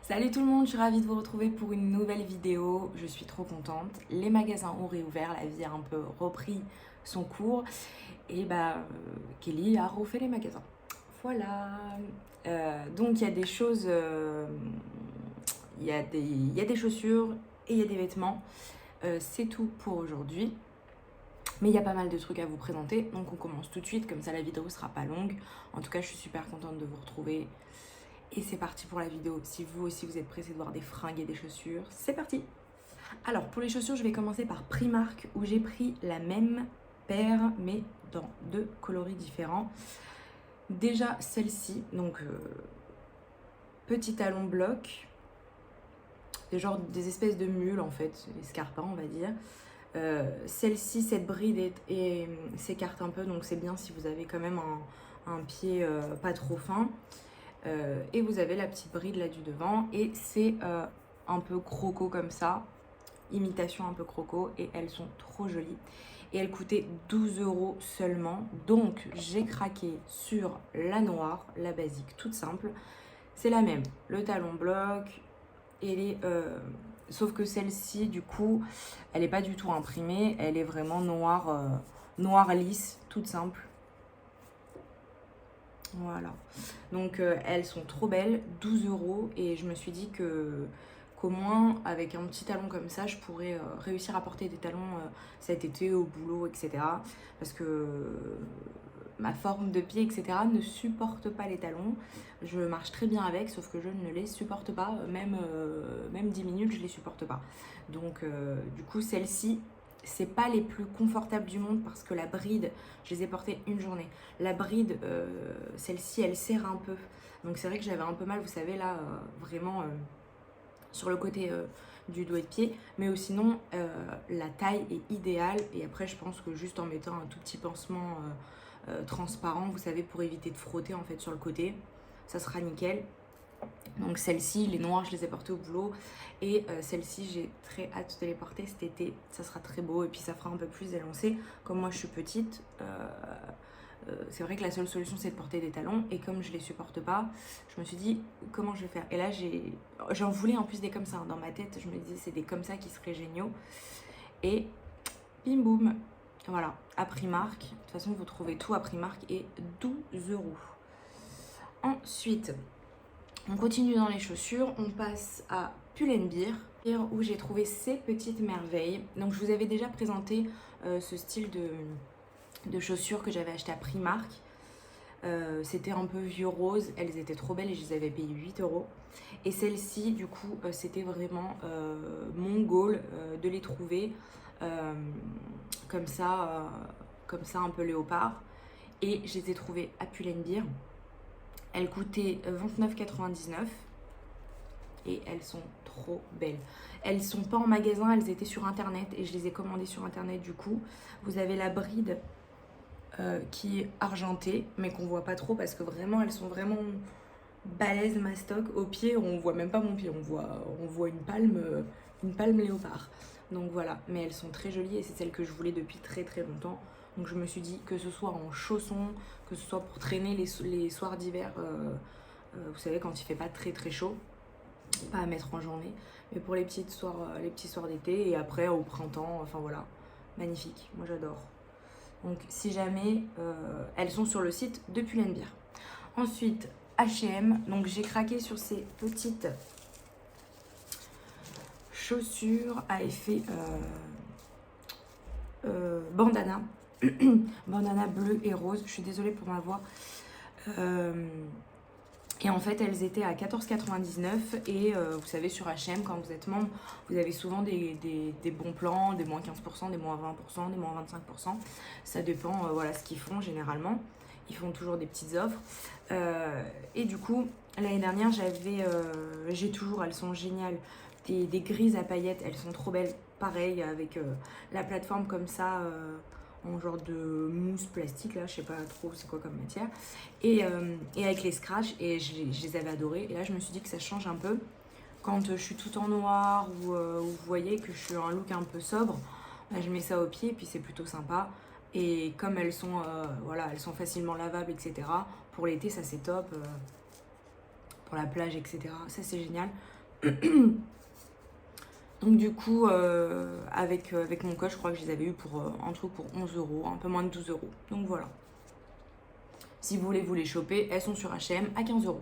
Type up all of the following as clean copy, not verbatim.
Salut tout le monde, je suis ravie de vous retrouver pour une nouvelle vidéo. Je suis trop contente. Les magasins ont réouvert, la vie a un peu repris son cours. Et Kelly a refait les magasins. Voilà. Donc il y a des choses, il y a des chaussures et il y a des vêtements. C'est tout pour aujourd'hui. Mais il y a pas mal de trucs à vous présenter. Donc on commence tout de suite, comme ça la vidéo sera pas longue. En tout cas, je suis super contente de vous retrouver. Et c'est parti pour la vidéo. Si vous aussi vous êtes pressés de voir des fringues et des chaussures, c'est parti. Alors pour les chaussures, je vais commencer par Primark où j'ai pris la même paire mais dans deux coloris différents. Déjà celle-ci, donc petit talon bloc, des espèces de mules en fait, les scarpins on va dire. Celle-ci, cette bride s'écarte un peu, donc c'est bien si vous avez quand même un pied pas trop fin. Et vous avez la petite bride là du devant et c'est un peu croco comme ça, imitation un peu croco, et elles sont trop jolies et elles coûtaient 12 € seulement, donc j'ai craqué sur la noire, la basique toute simple. C'est la même, le talon bloc et sauf que celle-ci du coup elle n'est pas du tout imprimée, elle est vraiment noire lisse, toute simple. Voilà, donc elles sont trop belles, 12 €, et je me suis dit qu'au moins avec un petit talon comme ça, je pourrais réussir à porter des talons cet été au boulot, etc. Parce que ma forme de pied, etc. ne supporte pas les talons. Je marche très bien avec, sauf que je ne les supporte pas, même 10 minutes, je les supporte pas. Donc du coup, celle-ci, c'est pas les plus confortables du monde parce que la bride, je les ai portées une journée. La bride, celle-ci, elle serre un peu. Donc c'est vrai que j'avais un peu mal, vous savez, là, vraiment sur le côté du doigt de pied. Mais sinon, la taille est idéale. Et après, je pense que juste en mettant un tout petit pansement transparent, vous savez, pour éviter de frotter en fait sur le côté, ça sera nickel. Donc celle-ci, les noires, je les ai portées au boulot. Et celle-ci, j'ai très hâte de les porter cet été. Ça sera très beau et puis ça fera un peu plus élancé. Comme moi, je suis petite, c'est vrai que la seule solution, c'est de porter des talons. Et comme je les supporte pas, je me suis dit, comment je vais faire? Et là, j'en voulais en plus des comme ça. Hein. Dans ma tête, je me disais, c'est des comme ça qui seraient géniaux. Et bim boum. Voilà, à Primark. De toute façon, vous trouvez tout à Primark et 12 €. Ensuite, on continue dans les chaussures, on passe à Pull&Bear où j'ai trouvé ces petites merveilles. Donc je vous avais déjà présenté ce style de chaussures que j'avais acheté à Primark. C'était un peu vieux rose, elles étaient trop belles et je les avais payées 8 €. Et celle-ci, du coup, c'était vraiment mon goal de les trouver comme ça un peu léopard. Et je les ai trouvées à Pull&Bear. Elles coûtaient 29,99 € et elles sont trop belles. Elles sont pas en magasin, elles étaient sur internet et je les ai commandées sur internet du coup. Vous avez la bride qui est argentée mais qu'on voit pas trop parce que vraiment elles sont vraiment balèzes mastoc. Au pied on voit même pas mon pied, on voit une palme léopard. Donc voilà, mais elles sont très jolies et c'est celles que je voulais depuis très très longtemps. Donc je me suis dit que ce soit en chaussons, que ce soit pour traîner les soirs d'hiver, vous savez quand il fait pas très très chaud, pas à mettre en journée, mais pour les petits soirs d'été et après au printemps, enfin voilà, magnifique, moi j'adore. Donc si jamais, elles sont sur le site de Pull&Bear. Ensuite, H&M, donc j'ai craqué sur ces petites chaussures à effet bandana. Bandana bleu et rose, je suis désolée pour ma voix. Et en fait, elles étaient à 14,99 € et vous savez, sur H&M, quand vous êtes membre, vous avez souvent des bons plans, des moins 15%, des moins 20%, des moins 25%. Ça dépend, voilà ce qu'ils font généralement. Ils font toujours des petites offres. Et du coup, l'année dernière, j'ai toujours, elles sont géniales, des grises à paillettes, elles sont trop belles. Pareil, avec la plateforme comme ça, en genre de mousse plastique, là, je sais pas trop c'est quoi comme matière. Et avec les scratchs, et je les avais adorées. Et là, je me suis dit que ça change un peu. Quand je suis tout en noir, ou vous voyez que je suis un look un peu sobre, bah, je mets ça au pied, et puis c'est plutôt sympa. Et comme elles sont, voilà, elles sont facilement lavables, etc. Pour l'été, ça c'est top. Pour la plage, etc. Ça c'est génial. Donc du coup, avec mon code, je crois que je les avais eu pour un truc pour 11 euros, un peu moins de 12 euros. Donc voilà. Si vous voulez vous les choper, elles sont sur H&M à 15 euros.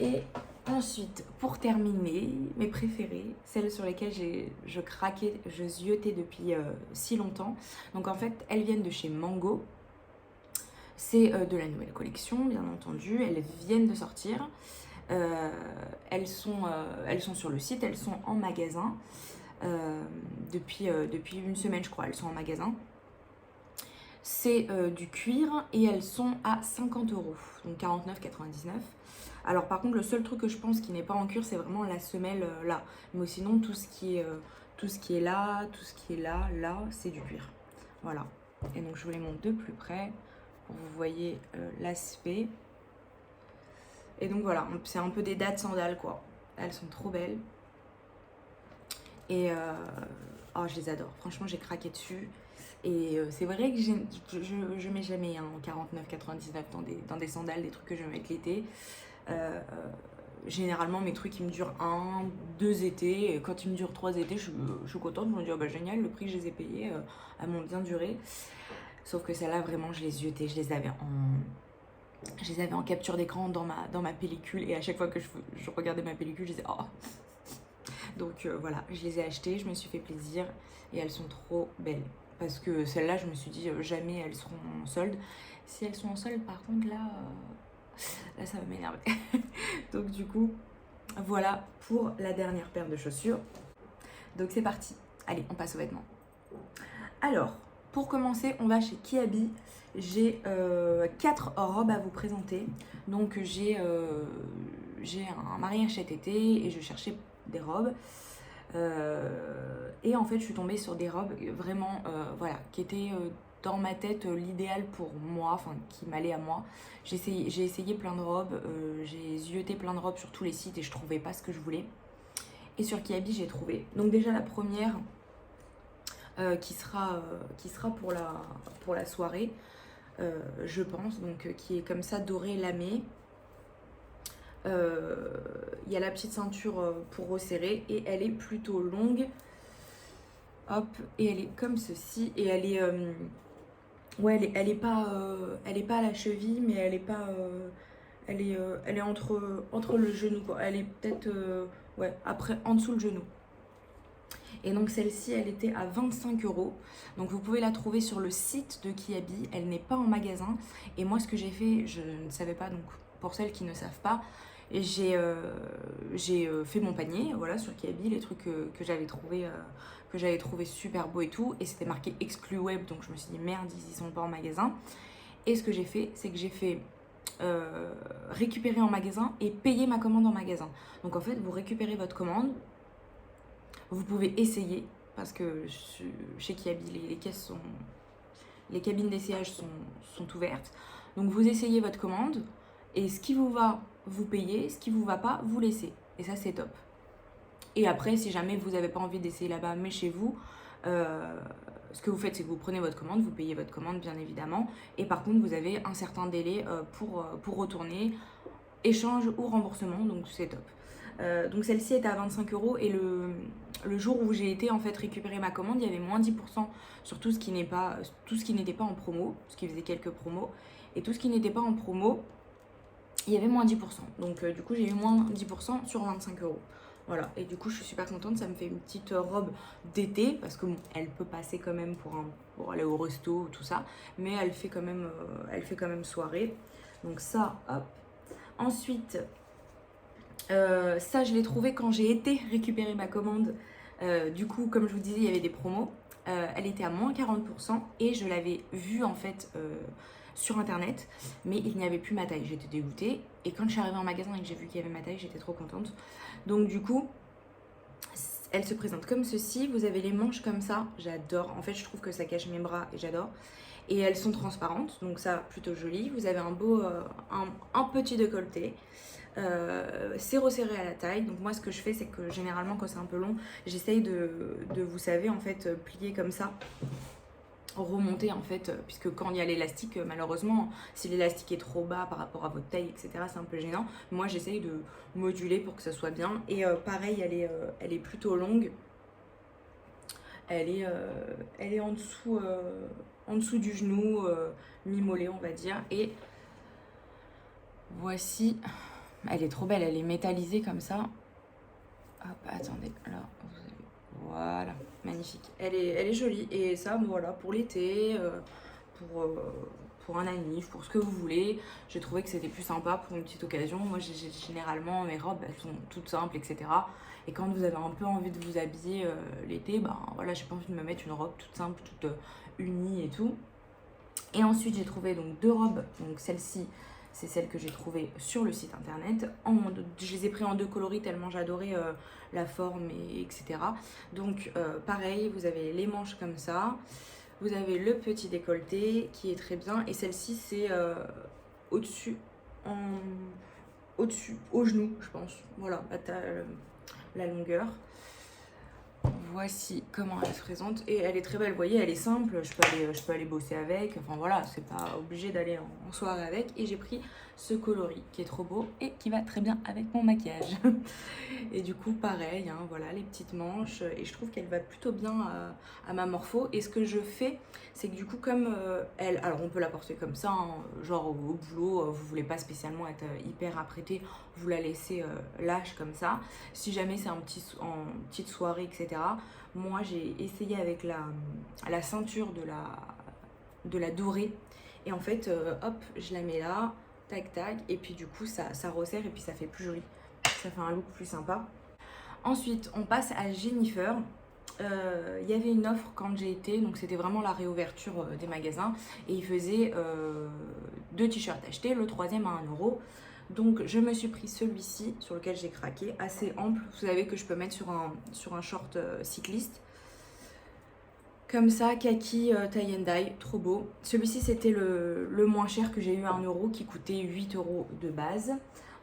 Et ensuite, pour terminer, mes préférées, celles sur lesquelles je craquais, je ziotais depuis si longtemps. Donc en fait, elles viennent de chez Mango. C'est de la nouvelle collection, bien entendu. Elles viennent de sortir. Elles sont sur le site, elles sont en magasin. Depuis une semaine, je crois, elles sont en magasin. C'est du cuir et elles sont à 50 euros, donc 49,99. Alors par contre, le seul truc que je pense qui n'est pas en cuir, c'est vraiment la semelle là. Mais sinon, tout ce qui est là, tout ce qui est là, c'est du cuir. Voilà. Et donc je vous les montre de plus près pour que vous voyez l'aspect. Et donc voilà, c'est un peu des dattes sandales quoi. Elles sont trop belles. Et oh, je les adore. Franchement, j'ai craqué dessus. Et c'est vrai que je mets jamais en 49,99 dans des sandales, des trucs que je mets avec l'été. Généralement, mes trucs, ils me durent 1, 2 étés. Et quand ils me durent 3 étés, je suis contente. Je me dis, oh bah génial, le prix que je les ai payés, elles m'ont bien duré. Sauf que celles-là, vraiment, je les ziotais. Je les avais en capture d'écran dans ma pellicule. Et à chaque fois que je regardais ma pellicule, je disais, oh. Donc voilà, je les ai achetées, je me suis fait plaisir. Et elles sont trop belles. Parce que celles-là, je me suis dit, jamais elles seront en solde. Si elles sont en solde, par contre, là ça va m'énerver. Donc du coup, voilà pour la dernière paire de chaussures. Donc c'est parti. Allez, on passe aux vêtements. Alors, pour commencer, on va chez Kiabi. J'ai 4 robes à vous présenter. Donc j'ai un mariage cet été et je cherchais des robes. Et en fait, je suis tombée sur des robes vraiment, voilà, qui étaient dans ma tête l'idéal pour moi, enfin qui m'allait à moi. J'ai essayé plein de robes, j'ai zioté plein de robes sur tous les sites et je trouvais pas ce que je voulais. Et sur Kiabi, j'ai trouvé. Donc déjà la première qui sera pour la soirée, je pense, donc qui est comme ça doré lamé. Il y a la petite ceinture pour resserrer et elle est plutôt longue. Hop, et elle est comme ceci et elle est ouais, elle est pas à la cheville, mais elle est pas elle est entre le genou quoi. Elle est peut-être ouais, après en dessous le genou. Et donc celle-ci, elle était à 25 euros. Donc vous pouvez la trouver sur le site de Kiabi. Elle n'est pas en magasin. Et moi, ce que j'ai fait, je ne savais pas. Donc pour celles qui ne savent pas, j'ai fait mon panier, voilà, sur Kiabi, les trucs que j'avais trouvé super beaux et tout. Et c'était marqué exclu web. Donc je me suis dit merde, ils sont pas en magasin. Et ce que j'ai fait, c'est que j'ai fait récupérer en magasin et payer ma commande en magasin. Donc en fait, vous récupérez votre commande. Vous pouvez essayer, parce que chez Kiabi, les cabines d'essayage sont ouvertes. Donc vous essayez votre commande, et ce qui vous va, vous payez, ce qui vous va pas, vous laissez. Et ça, c'est top. Et après, si jamais vous n'avez pas envie d'essayer là-bas, mais chez vous, ce que vous faites, c'est que vous prenez votre commande, vous payez votre commande, bien évidemment. Et par contre, vous avez un certain délai pour retourner, échange ou remboursement, donc c'est top. Donc celle-ci était à 25 euros et le jour où j'ai été en fait récupérer ma commande, il y avait moins 10% sur tout ce qui n'était pas en promo, ce qui faisait quelques promos, et tout ce qui n'était pas en promo, il y avait moins 10%. Donc du coup j'ai eu moins 10% sur 25 euros. Voilà, et du coup je suis super contente, ça me fait une petite robe d'été, parce que bon, elle peut passer quand même pour aller au resto, tout ça, mais elle fait quand même soirée. Donc ça, hop. Ensuite, ça je l'ai trouvé quand j'ai été récupérer ma commande. Du coup, comme je vous disais, il y avait des promos. Elle était à moins 40% et je l'avais vue en fait sur internet, mais il n'y avait plus ma taille. J'étais dégoûtée et quand je suis arrivée en magasin et que j'ai vu qu'il y avait ma taille, j'étais trop contente. Donc du coup, elle se présente comme ceci. Vous avez les manches comme ça, j'adore. En fait, je trouve que ça cache mes bras et j'adore. Et elles sont transparentes, donc ça plutôt joli. Vous avez un beau, un petit décolleté. C'est resserré à la taille. Donc moi ce que je fais, c'est que généralement quand c'est un peu long, j'essaye de vous savez en fait plier comme ça remonter en fait, puisque quand il y a l'élastique, malheureusement, si l'élastique est trop bas par rapport à votre taille, etc., c'est un peu gênant. Moi, j'essaye de moduler pour que ça soit bien. Et pareil, elle est plutôt longue. Elle est en dessous du genou, mi-mollet, on va dire. Et voici, elle est trop belle, elle est métallisée comme ça. Hop, attendez, là, vous avez... Voilà, magnifique. Elle est jolie. Et ça, bon, voilà, pour l'été, pour, euh, pour un anniv, pour ce que vous voulez. J'ai trouvé que c'était plus sympa pour une petite occasion. Moi, généralement, mes robes, elles sont toutes simples, etc. Et quand vous avez un peu envie de vous habiller l'été, ben voilà, j'ai pas envie de me mettre une robe toute simple, toute unie et tout. Et ensuite, j'ai trouvé donc deux robes. Donc celle-ci, c'est celle que j'ai trouvée sur le site internet. Je les ai pris en deux coloris tellement j'adorais la forme, etc. Donc pareil, vous avez les manches comme ça. Vous avez le petit décolleté qui est très bien. Et celle-ci, c'est au-dessus, au-dessus, au genou, je pense. Voilà, la longueur. Voici comment elle se présente et elle est très belle, vous voyez, elle est simple, je peux aller bosser avec, enfin voilà, c'est pas obligé d'aller en soirée avec. Et j'ai pris ce coloris qui est trop beau et qui va très bien avec mon maquillage. Et du coup pareil, hein, voilà les petites manches, et je trouve qu'elle va plutôt bien à ma morpho. Et ce que je fais, c'est que du coup comme alors on peut la porter comme ça, hein, genre au boulot, vous voulez pas spécialement être hyper apprêté, vous la laissez lâche comme ça. Si jamais c'est en petite soirée, etc. Moi j'ai essayé avec la ceinture de la dorée. Et en fait, hop, je la mets là, tac tac, et puis du coup ça resserre et puis ça fait plus joli. Ça fait un look plus sympa. Ensuite, on passe à Jennifer. Il y avait une offre quand j'ai été, donc c'était vraiment la réouverture des magasins. Et ils faisaient deux t-shirts achetés, le troisième à 1 €. Donc je me suis pris celui-ci sur lequel j'ai craqué, assez ample. Vous savez que je peux mettre sur un short cycliste. Comme ça, kaki, tie and dye, trop beau. Celui-ci, c'était le moins cher que j'ai eu à 1 € qui coûtait 8 € de base.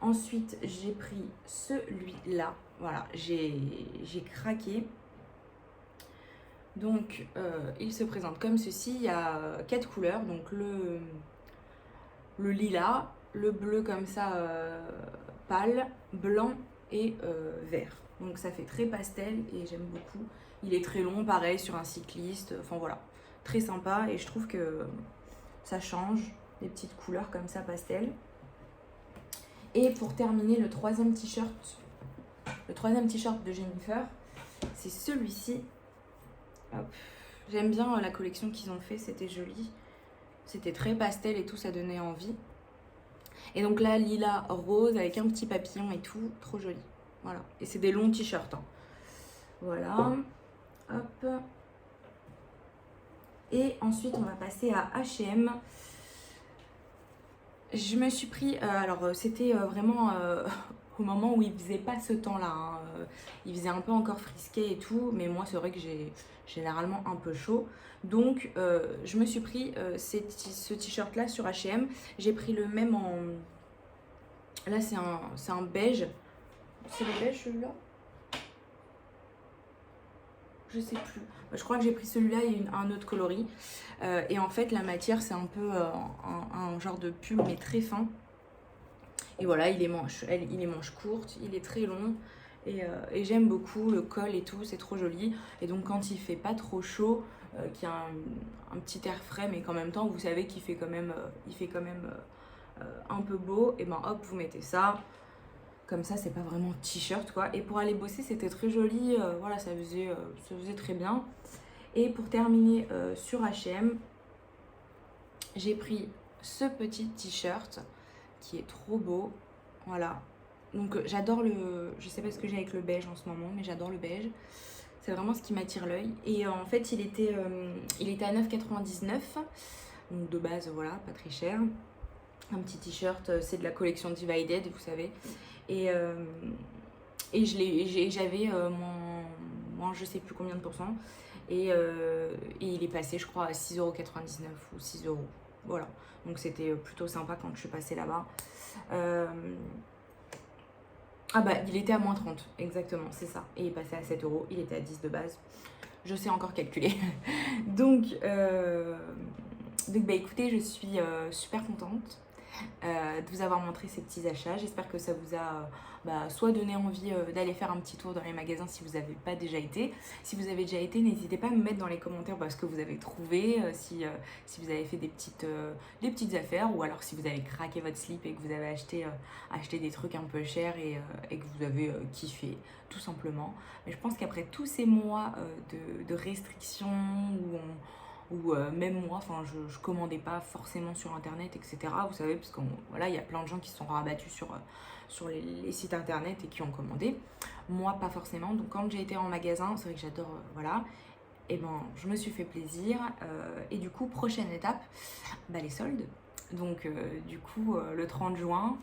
Ensuite, j'ai pris celui-là. Voilà, j'ai craqué. Donc, il se présente comme ceci. Il y a 4 couleurs. Donc, le lilas, le bleu comme ça, pâle, blanc et vert. Donc, ça fait très pastel et j'aime beaucoup. Il est très long, pareil, sur un cycliste. Enfin, voilà, très sympa. Et je trouve que ça change, des petites couleurs comme ça, pastel. Et pour terminer, le troisième t-shirt de Jennifer, c'est celui-ci. J'aime bien la collection qu'ils ont fait, c'était joli. C'était très pastel et tout, ça donnait envie. Et donc là, lilas rose avec un petit papillon et tout, trop joli. Voilà, et c'est des longs t-shirts. Hein. Voilà, hop. Et ensuite, on va passer à H&M. Je me suis pris, alors c'était vraiment au moment où il faisait pas ce temps-là, hein, il faisait un peu encore frisqué et tout, mais moi c'est vrai que j'ai généralement un peu chaud. Donc je me suis pris ce t-shirt là sur H&M. J'ai pris le même en... Là c'est un beige. C'est le beige celui-là? Je sais plus. Je crois que j'ai pris celui-là et un autre coloris. Et en fait, la matière, c'est un peu un genre de pull, mais très fin. Et voilà, il est manche courte, il est très long. Et j'aime beaucoup le col et tout, c'est trop joli. Et donc, quand il fait pas trop chaud, qu'il y a un petit air frais, mais qu'en même temps, vous savez qu'il fait quand même, un peu beau, et ben hop, vous mettez ça. Comme ça, c'est pas vraiment t-shirt quoi. Et pour aller bosser, c'était très joli. Voilà, ça faisait très bien. Et pour terminer sur H&M, j'ai pris ce petit t-shirt qui est trop beau. Voilà. Donc j'adore je sais pas ce que j'ai avec le beige en ce moment, mais j'adore le beige. C'est vraiment ce qui m'attire l'œil. Et en fait, il était à 9,99 €. Donc de base, voilà, pas très cher. Un petit t-shirt, c'est de la collection Divided, vous savez. Et j'avais moins je sais plus combien de pourcents. Et il est passé, je crois, à 6,99 € ou 6 €. Voilà. Donc c'était plutôt sympa quand je suis passée là-bas. Ah bah, il était à moins 30, exactement, c'est ça. Et il est passé à 7 €, il était à 10 de base. je sais encore calculer. Donc, bah écoutez, je suis super contente de vous avoir montré ces petits achats. J'espère que ça vous a soit donné envie d'aller faire un petit tour dans les magasins si vous n'avez pas déjà été. Si vous avez déjà été, n'hésitez pas à me mettre dans les commentaires ce que vous avez trouvé, si vous avez fait des petites affaires, ou alors si vous avez craqué votre slip et que vous avez acheté des trucs un peu chers et que vous avez kiffé, tout simplement. Mais je pense qu'après tous ces mois de restrictions où même moi, enfin, je commandais pas forcément sur internet, etc. Vous savez, parce qu'il voilà, y a plein de gens qui se sont rabattus sur les sites internet et qui ont commandé. Moi, pas forcément. Donc, quand j'ai été en magasin, c'est vrai que j'adore, voilà. Et ben, je me suis fait plaisir. Et du coup, prochaine étape, les soldes. Donc, du coup, le 30 juin,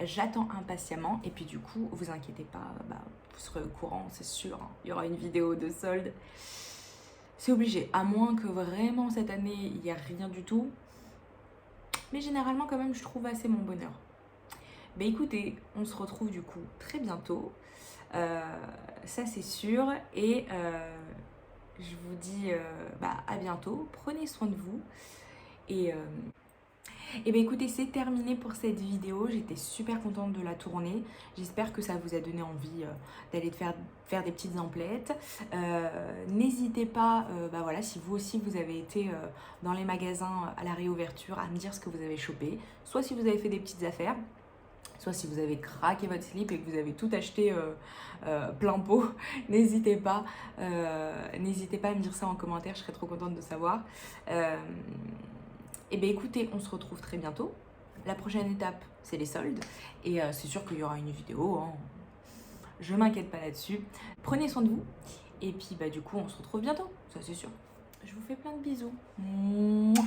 j'attends impatiemment. Et puis, du coup, vous inquiétez pas, vous serez au courant, c'est sûr. Hein. Il y aura une vidéo de soldes. C'est obligé, à moins que vraiment cette année il n'y a rien du tout. Mais généralement quand même je trouve assez mon bonheur. Écoutez, on se retrouve du coup très bientôt. Ça c'est sûr. Et je vous dis à bientôt. Prenez soin de vous. Et écoutez, c'est terminé pour cette vidéo. J'étais super contente de la tourner. J'espère que ça vous a donné envie d'aller faire des petites emplettes. N'hésitez pas, voilà, si vous aussi vous avez été dans les magasins à la réouverture, à me dire ce que vous avez chopé. Soit si vous avez fait des petites affaires, soit si vous avez craqué votre slip et que vous avez tout acheté plein pot, n'hésitez pas à me dire ça en commentaire, je serais trop contente de savoir. Et écoutez, on se retrouve très bientôt. La prochaine étape, c'est les soldes. Et c'est sûr qu'il y aura une vidéo, hein. Je m'inquiète pas là-dessus. Prenez soin de vous. Et puis du coup, on se retrouve bientôt, ça c'est sûr. Je vous fais plein de bisous. Mouah.